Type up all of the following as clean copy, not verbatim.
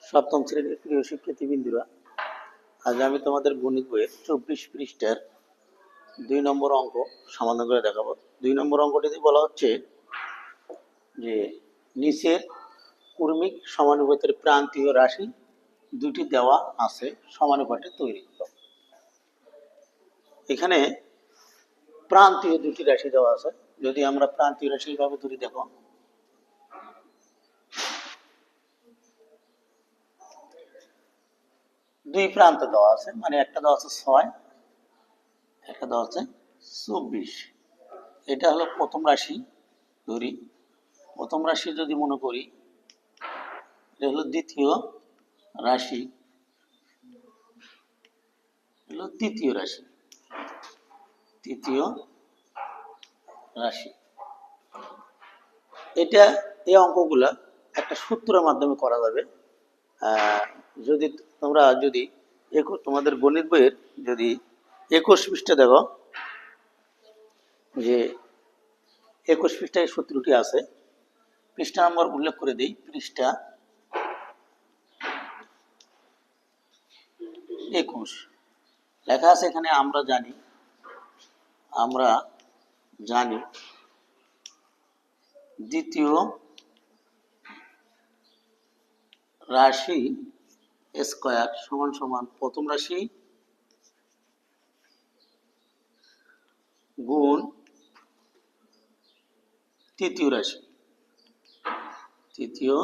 সপ্তম শ্রেণীর প্রিয় শিক্ষার্থীবৃন্দুরা, আজ আমি তোমাদের গণিত বইয়ের 24 পৃষ্ঠার 2 নম্বর অঙ্ক সমাধান করে দেখাবো। 2 নম্বর অঙ্কটিতে বলা হচ্ছে যে নিচের কর্মিক সমানুপাতের প্রান্তীয় রাশি দুটি দেওয়া আছে, সমানুপাতে তৈরি করো। এখানে প্রান্তীয় দুটি রাশি দেওয়া আছে। যদি আমরা প্রান্তীয় রাশি ভাবে ধরি, দেখো দুই প্রান্ত দেওয়া আছে, মানে একটা দেওয়া আছে 6, একটা দেওয়া আছে 24। এটা হলো প্রথম রাশি ধরি। প্রথম রাশি যদি মনে করি, এটা হলো দ্বিতীয় রাশি, হলো তৃতীয় রাশি, তৃতীয় রাশি। এটা এই অঙ্কগুলা একটা সূত্রের মাধ্যমে করা যাবে। যদি তোমরা তোমাদের গণিত বইয়ের যদি 21 পৃষ্ঠা দেখো, যে 21 পৃষ্ঠায় সূত্রটি আছে। পৃষ্ঠা নম্বর উল্লেখ করে দিই, পৃষ্ঠা 21 লেখা আছে। এখানে আমরা জানি দ্বিতীয় রাশি স্কয়ার সমান সমান প্রথম রাশি গুণ তৃতীয় রাশি, তৃতীয়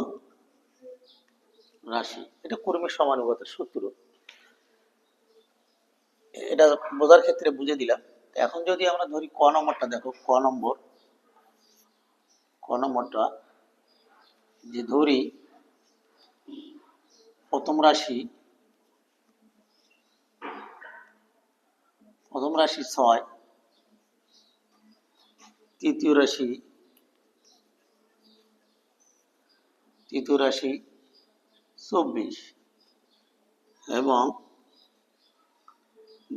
রাশি। এটা কর্মীর সমানুপাতের সূত্র। এটা বোঝার ক্ষেত্রে বুঝে দিলাম। এখন যদি আমরা ধরি ক নম্বরটা, দেখো ক নম্বরটা যে ধরি প্রথম রাশি 6, তৃতীয় রাশি 24 এবং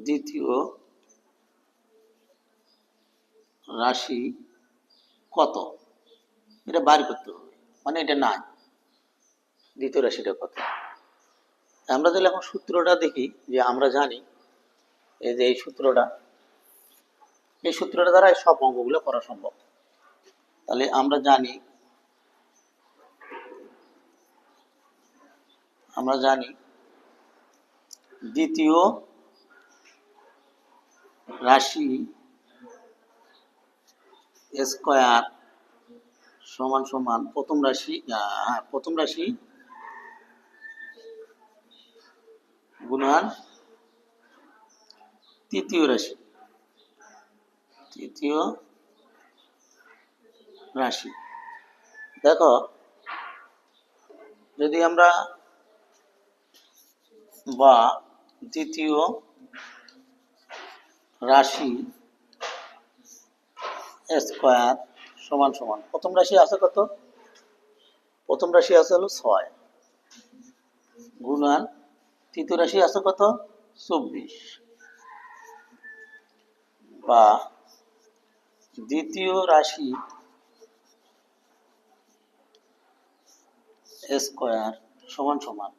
দ্বিতীয় রাশি কত, এটা বার করতে হবে। মানে এটা নাই, দ্বিতীয় রাশিটা কত। আমরা যদি এখন সূত্রটা দেখি, যে আমরা জানি এই যে এই সূত্রটা দ্বারা সব অঙ্কগুলো করা সম্ভব। তাহলে আমরা জানি দ্বিতীয় রাশি স্কয়ার সমান সমান প্রথম রাশি গুণন তৃতীয় রাশি। দেখো, যদি আমরা বা দ্বিতীয় রাশি স্কয়ার সমান সমান প্রথম রাশি আছে কত, প্রথম রাশি আছে হলো 6 গুণন তৃতীয় রাশি আছে কত 24, বা দ্বিতীয় রাশি স্কয়ার সমান সমান,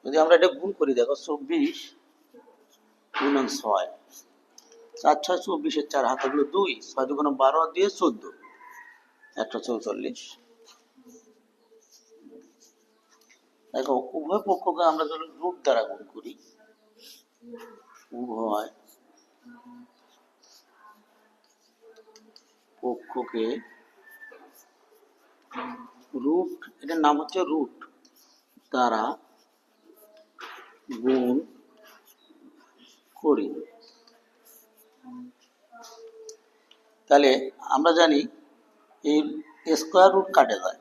যদি আমরা এটা গুণ করি, দেখো 24 গুণন 6, 4 6 24, 4 হাতে হলো 2, 6 দুগুণ 12 দিয়ে 14, 144। দেখো, উভয় পক্ষকে আমরা যদি রুট দ্বারা গুণ করি, উভয় পক্ষকে রুট, এটার নাম হচ্ছে রুট দ্বারা গুণ করি, তাহলে আমরা জানি এই স্কয়ার রুট কাটে যায়,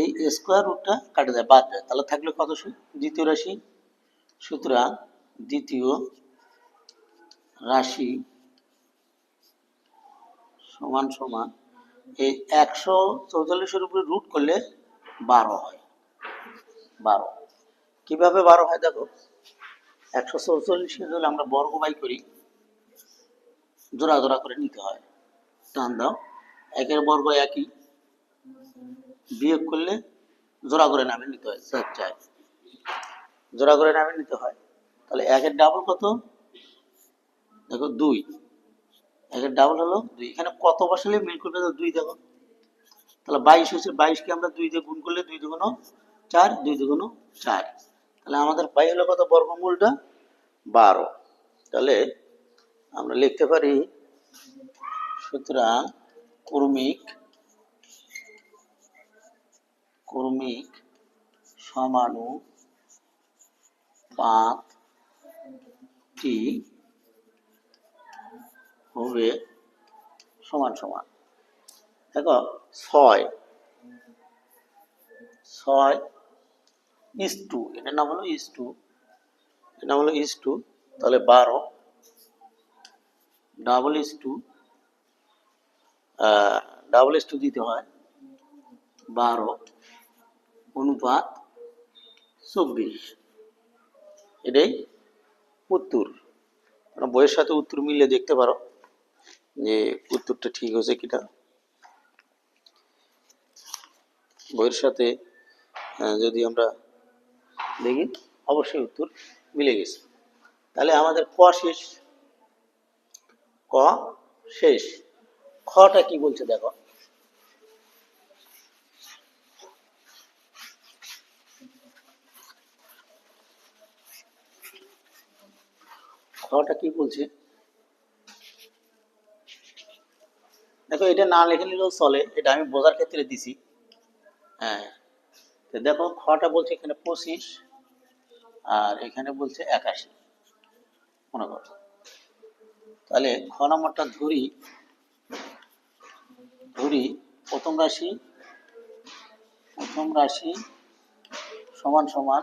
এই স্কয়ার রুটটা কাটে যায়, বাদ যায়। তাহলে থাকলে কত, দ্বিতীয় রাশি। সুতরাং দ্বিতীয় রাশি সমান সমান এই 144-এর উপরে রুট করলে 12 হয়। 12 কিভাবে 12 হয়, দেখো 144 যদি আমরা বর্গ বাই করি, জোড়া জোড়া করে নিতে হয়। টান দাও, 1-এর বর্গ 1ই, বিয়োগ করলে জোড়া করে নামে নিতে হয় 4 4, জোড়া করে নামিয়ে নিতে হয়। তাহলে একের ডাবল কত? দেখো 2, একের ডাবল হলো 2। এখানে কত বসালে মিল করবে? 2 দেখো, তাহলে 22 হচ্ছে। 22 কে আমরা 2 দিয়ে গুণ করলে 2 দুগুণ 4, 2 দুগুণ 4। তাহলে আমাদের পাই হলো কত? বর্গমূলটা 12। তাহলে আমরা লিখতে পারি, সুতরাং ক্রমিক সমানুপাতটি হবে সমান সমান, দেখো 6:2, এটার নাম হলো ইস টু, এর নাম হলো ইস টু। তাহলে 12 ডাবল ইস টু দিতে হয়, 12:24। এটাই উত্তর। বইয়ের সাথে উত্তর মিলিয়ে দেখতে পারো যে উত্তরটা ঠিক হয়েছে কিনা। বইয়ের সাথে যদি আমরা দেখি, অবশ্যই উত্তর মিলে গেছে। তাহলে আমাদের ক শেষ। খটা কি বলছে দেখো, খটা কি বলছে দেখো। এটা না লিখে নিলেও চলে, এটা আমি বোঝার ক্ষেত্রে দিছি। হ্যাঁ, তো দেখো খটা বলছে এখানে 25 আর এখানে বলছে 81, মনে করো। তাহলে খ নম্বরটা ধরি প্রথম রাশি সমান সমান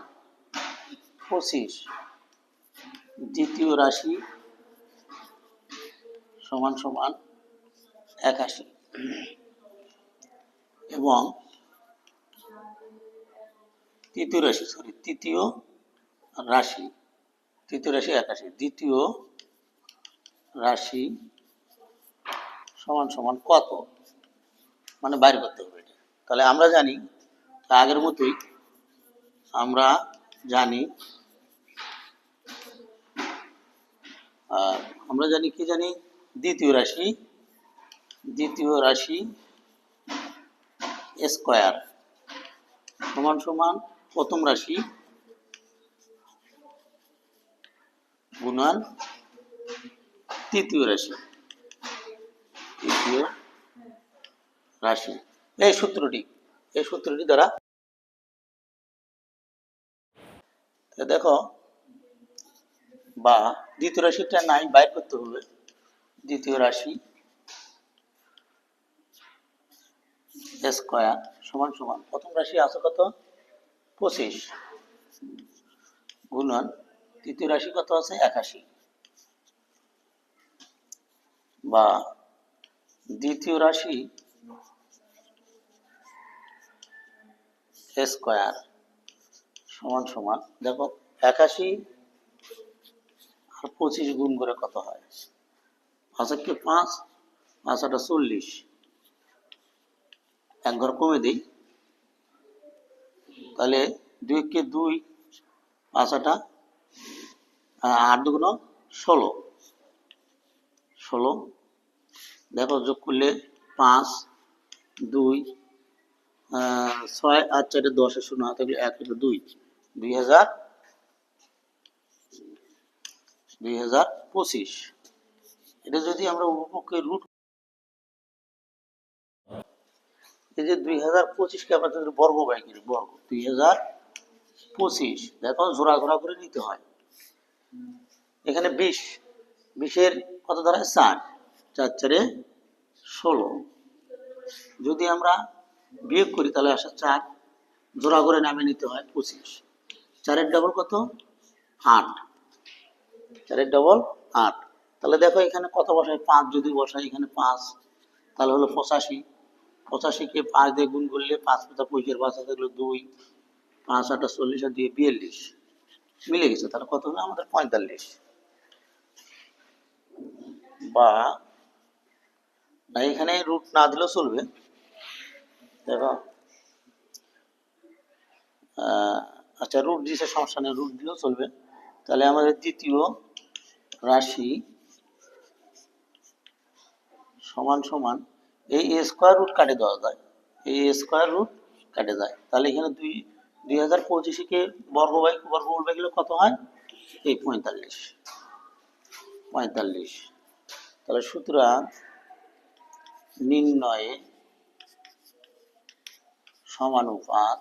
25, দ্বিতীয় রাশি সমান সমান 81, এবং তৃতীয় রাশি 81, দ্বিতীয় রাশি সমান সমান কত, মানে বাইর করতে হবে এটা। তাহলে আমরা জানি, আগের মতোই আমরা জানি, কি জানি, দ্বিতীয় রাশি স্কয়ার সমান সমান প্রথম রাশি গুণন তৃতীয় রাশি। এই সূত্রটি দ্বারা দেখো, বা দ্বিতীয় রাশিটা নাই, বাইর করতে হবে। দ্বিতীয় রাশি স্কয়ার সমান সমান প্রথম রাশি আছে কত? 25 গুণন তৃতীয় রাশি কত আছে? 81, বা দ্বিতীয় রাশি স্কয়ার সমান সমান, দেখো 81 আর 25 গুণ করে কত হয়? 5 কে 5, 5 8 40, এক ঘর কমে দিই, তাহলে 2 কে 2, 5 8 8 দুগুণ 16, দেখো যোগ করলে 5 2 6 8 4 10 শূন্য হাতে 1 2, 2025। এটা যদি আমরা উপপক্ষের রুট, এই যে 2025কে আমরা যদি বর্গ বাই করি, বর্গ 2025, দেখো জোড়া করে নিতে হয়। এখানে 20 কত দাঁড়ায়? 4, 4 4 16। যদি আমরা বিয়োগ করি তাহলে আসে 4, জোড়া করে নামিয়ে নিতে হয় 25। 4 ডাবল কত? 8, 4 ডাবল 8। তাহলে দেখো এখানে কত বসাই? 5 যদি বসাই, এখানে 5, তাহলে হলো 85। 85কে 5 দিয়ে গুণ করলে 5 5 25, 5 থাকলো 2, 5 8 40 আর 2 42, মিলে গেছে। তাহলে কত হলো আমাদের? 45। বা না, এখানে রুট না দিলেও চলবে। দেখো আচ্ছা রুট দিছে, সমস্যা নেই, রুট দিলেও চলবে। তাহলে আমাদের দ্বিতীয় রাশি সমান সমান এই স্কোয়ার রুট কাটে দেওয়া যায়, এই স্কোয়ার রুট কাটে যায়। তাহলে এখানে 2025-কে বর্গমূল বাই গেলে কত হয়? এই 45। তাহলে সুতরাং নির্ণয়ে সমানুপাত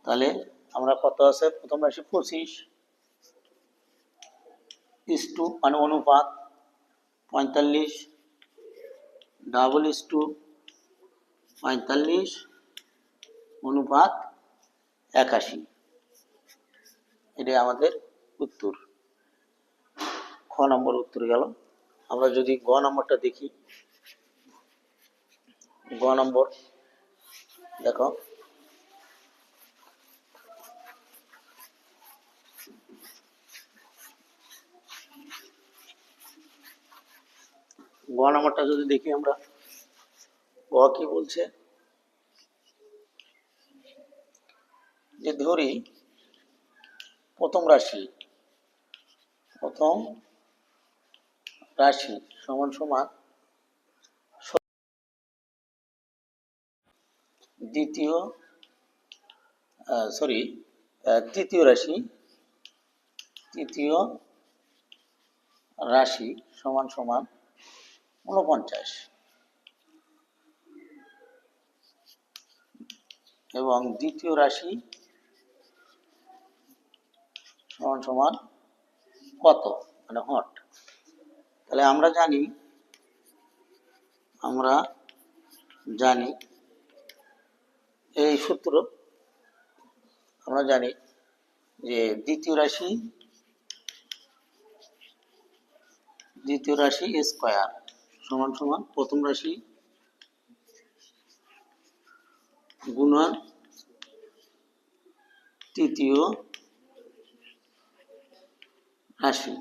তাহলে আমরা কত আছে, প্রথম রাশি 25 ইস্টু মানে অনুপাত 45 ডাবল ইস্টু 45 অনুপাত 81। এটাই আমাদের উত্তর, খ নম্বর উত্তর গেল। আমরা যদি গ নম্বরটা দেখি, গ নম্বর দেখো, গ নম্বরটা যদি দেখি আমরা, গ কি বলছে যে ধরি প্রথম রাশি সমান সমান তৃতীয় রাশি সমান সমান 49 এবং দ্বিতীয় রাশি সমান সমান কত, মানে হট। তাহলে আমরা জানি এই সূত্র, আমরা জানি যে দ্বিতীয় রাশি স্কয়ার সমান সমান প্রথম রাশি গুণন তৃতীয় রাশি।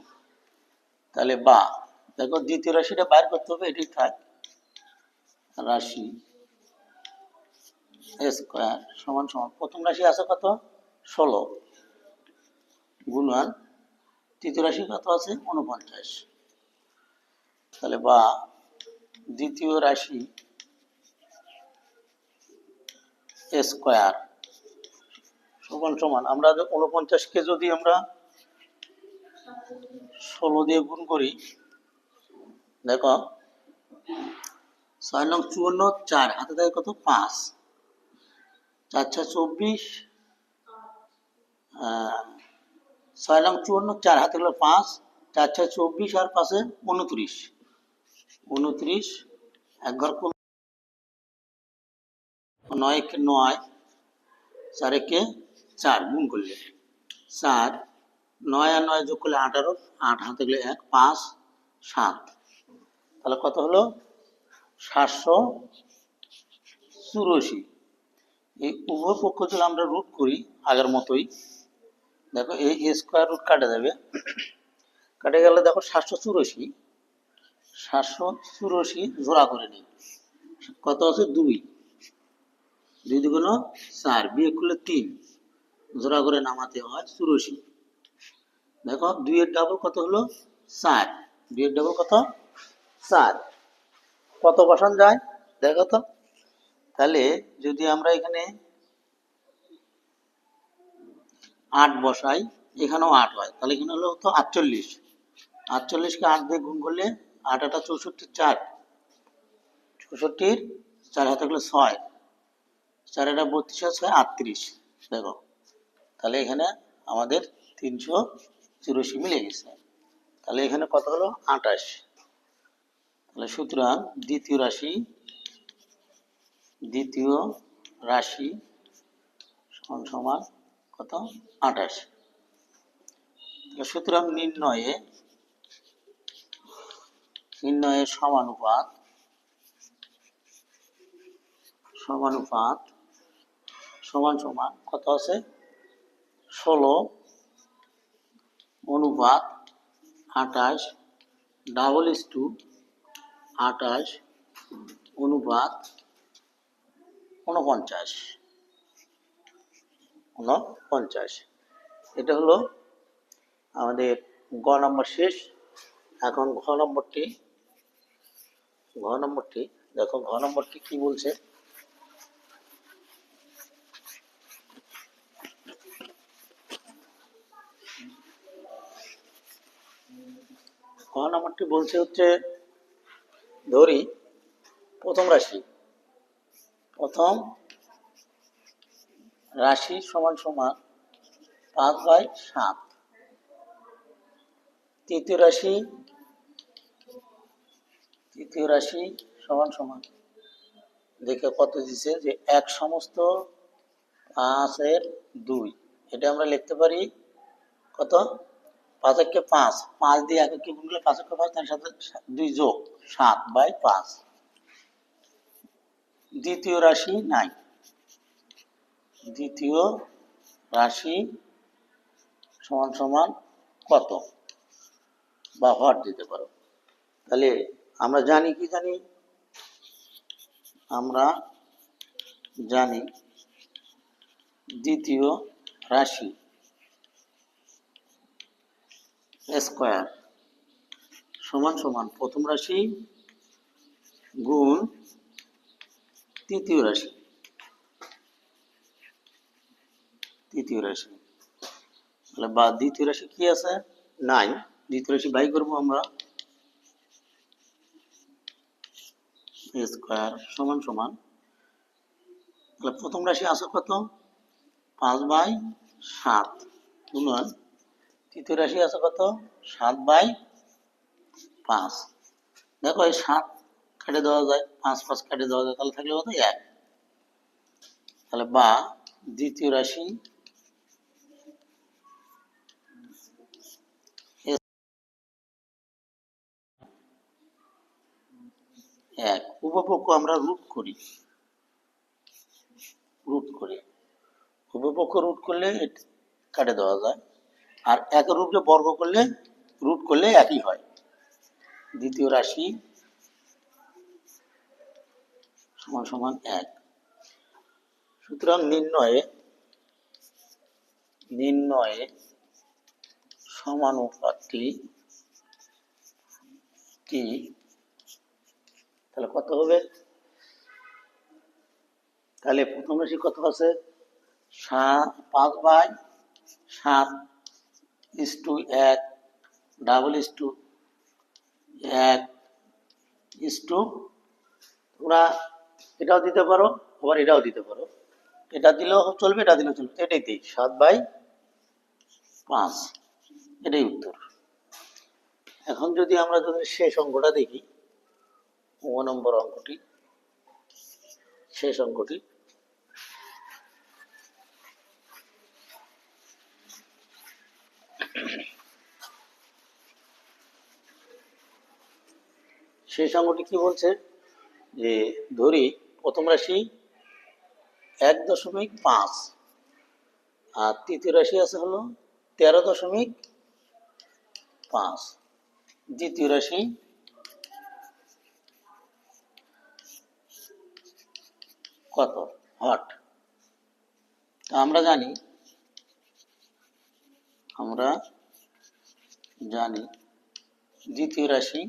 তাহলে বা দেখো দ্বিতীয় রাশিটা বাইর করতে হবে, এটি থাক, রাশি স্কয়ার সমান সমান প্রথম রাশি আছে কত 16 গুণন তৃতীয় রাশি কত আছে 49। তাহলে বা দ্বিতীয় রাশি স্কয়ার সমান সমান, আমরা 49-কে যদি আমরা 16 দিয়ে গুণ করি, দেখো 6 নং 54, 4 হাতে থাকে কত 5, 4 6 24, 6 নং 54, 4 হাতে গেল 5, 4 6 24 আর 5 29, 29 এক ঘর 9 কে 9, 4 কে 4 গুণ করলে 4, 9 আর 9 যোগ করলে 18, 8 হাতে গেলে 1, 5 7, তাহলে কত হলো 784। এই উভয় পক্ষ যদি আমরা রুট করি আগের মতোই, দেখো এই স্কোয়ার রুট কাটে যাবে, কাটে গেলে দেখো 784 জোড়া করে নিই, কত আছে 2, 2 দুগুণ 4 বিয়োগ করলে 3 জোড়া করে নামাতে হয় 84। দেখো 2 এর ডাবল কত হলো 4, 2 এর ডাবল কত 4, কত বসান যায় দেখো তো। তাহলে যদি আমরা এখানে 8 বসাই, এখানেও 8 হয়, তাহলে এখানে হলো তো 48, 48-কে 8 দিয়ে গুণ করলে 8 8 64, 4 64, 4 হাতে গেলে 6, 4 এটা 32, 6 38। দেখো তাহলে এখানে আমাদের 384 মিলে গেছে, তাহলে এখানে কত হলো 28। তাহলে সুতরাং দ্বিতীয় রাশি সমান সমান কত 28। সুতরাং নির্ণয়ে সমানুপাত সমান সমান কত আছে 16 অনুপাত 28 ডাবল ইস্টু 28 অনুপাত 49 49। এটা হলো আমাদের গ নম্বর শেষ। এখন ঘ নম্বরটি দেখো, ঘ নম্বরটি কি বলছে। ঘ নম্বরটি বলছে হচ্ছে, ধরি প্রথম রাশি সমান সমান 5/7। তৃতীয় রাশি সমান সমান, দেখে কত দিছে, যে 1/5/2। এটা আমরা লিখতে পারি কত, 5 × 5 দিয়ে 1 কে গুণ করলে 5 × 5, তার সাথে 2 যোগ 7/5। দ্বিতীয় রাশি সমান সমান কত, বা হর দিতে পারো। তাহলে আমরা জানি দ্বিতীয় রাশি স্কয়ার সমান সমান প্রথম রাশি গুণ তৃতীয় রাশি। তাহলে বা দ্বিতীয় রাশি কি আছে, 9। দ্বিতীয় রাশি বাই করবো আমরা, স্কয়ার সমান সমান, তাহলে প্রথম রাশি আছে কত, 5/7 গুণন তৃতীয় রাশি আছে কত, 7/5। দেখো এই 7 কেটে দেওয়া যায়, 5 কেটে দেওয়া যায়, তাহলে থাকলে কত, 1। তাহলে বা দ্বিতীয় রাশি 1। উপপক্ষ আমরা রুট করি, উপপক্ষ রুট করলে কাটে দেওয়া যায়, আর একের রূপে বর্গ করলে রুট করলে একই হয়। দ্বিতীয় রাশি সমান সমান 1। সুতরাং নির্ণয়ে সমানুপাতটি কি, তাহলে কত হবে, তাহলে প্রথম রাশি কত আছে, 5/7 ডাবল 1 তোমরা এটাও দিতে পারো, আবার এটাও দিতে পারো। এটা দিলেও চলবে, এটা দিলেও চলবে, এটাই দিই 7/5, এটাই উত্তর। এখন যদি আমরা শেষ অঙ্কটা দেখি, নম্বর অঙ্কটি, শেষ অঙ্কটি, কি বলছে, যে ধরি প্রথম রাশি 1.5, আর তৃতীয় রাশি আছে হলো 13.5। দ্বিতীয় রাশি কত, হট। আমরা জানি দ্বিতীয় রাশি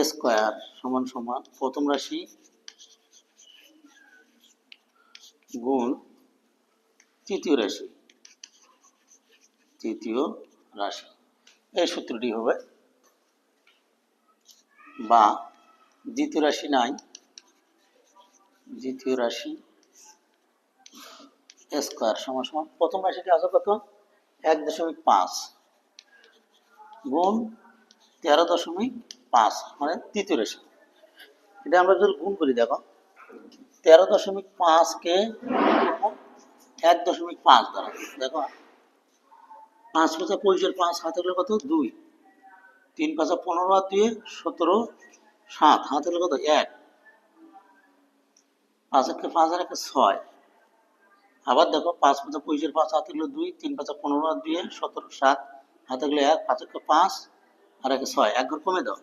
স্কয়ার সমান সমান প্রথম রাশি গুণ তৃতীয় রাশি। এই সূত্রটি হবে, বা দ্বিতীয় রাশি স্কয়ার সমান সমান প্রথম রাশিটি আছে কত, 1.5 গুণ 13.5, মানে তৃতীয় রাশি। এটা আমরা যদি গুণ করি, দেখো 13.5 1.5 দ্বারা, দেখো 5 × 5 হাতে হলে কত, 2, 3 × 5 15 আর 2 17, 7 হাতে হলে কত, 1, 5 × 5 আর 1 6। আবার দেখো 5 × 5 হাতে হলো 2, 3 × 5 15 আর 2 17, 7 হাতে হলে 1, 5 × 5 আর 1 6, 1 ঘর কমে দাও,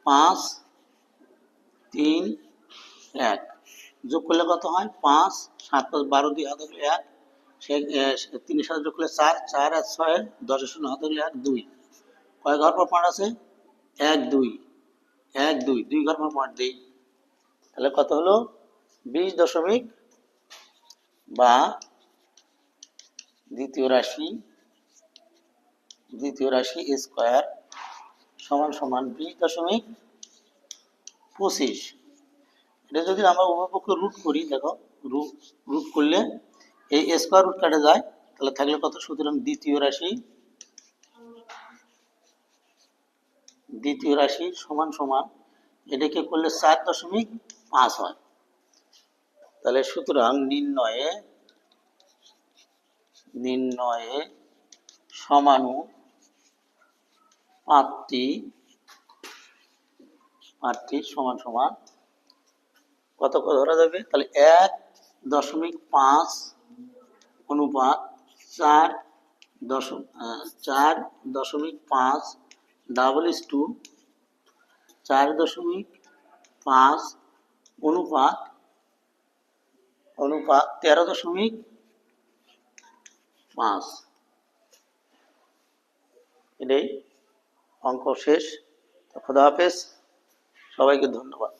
5 3 1 যোগ করলে কত হয় 5 7 5 12 2 হাতে 1 সে 3 এর সাথে যোগ করলে 4 4 আর 6 10 এর শূন্য হাতে 1 2 কয় ঘর পর পয়েন্ট আছে 1 2 1 2 2 ঘর পর পয়েন্ট দেই তাহলে কত হলো 20 দশমিক বা দ্বিতীয় রাশি স্কয়ার সমান সমান 20.25 এটা যদি আমরা উভয়পক্ষ রুট করি দেখো রুট করলে এই স্কয়ার রুট কাটা যায় তাহলে থাকলে কত সুতরাং দ্বিতীয় রাশি সমান সমান এটাকে করলে 4.5 হয় তাহলে সুতরাং নির্ণয়ে সমানুপাতি সমান সমান কত ধরা যাবে তাহলে 1.5 অনুপাত 4.5 ডাবল ইস টু 4.5 অনুপাত 13.5 এটাই অঙ্ক শেষ খোদা হাফেজ সবাইকে ধন্যবাদ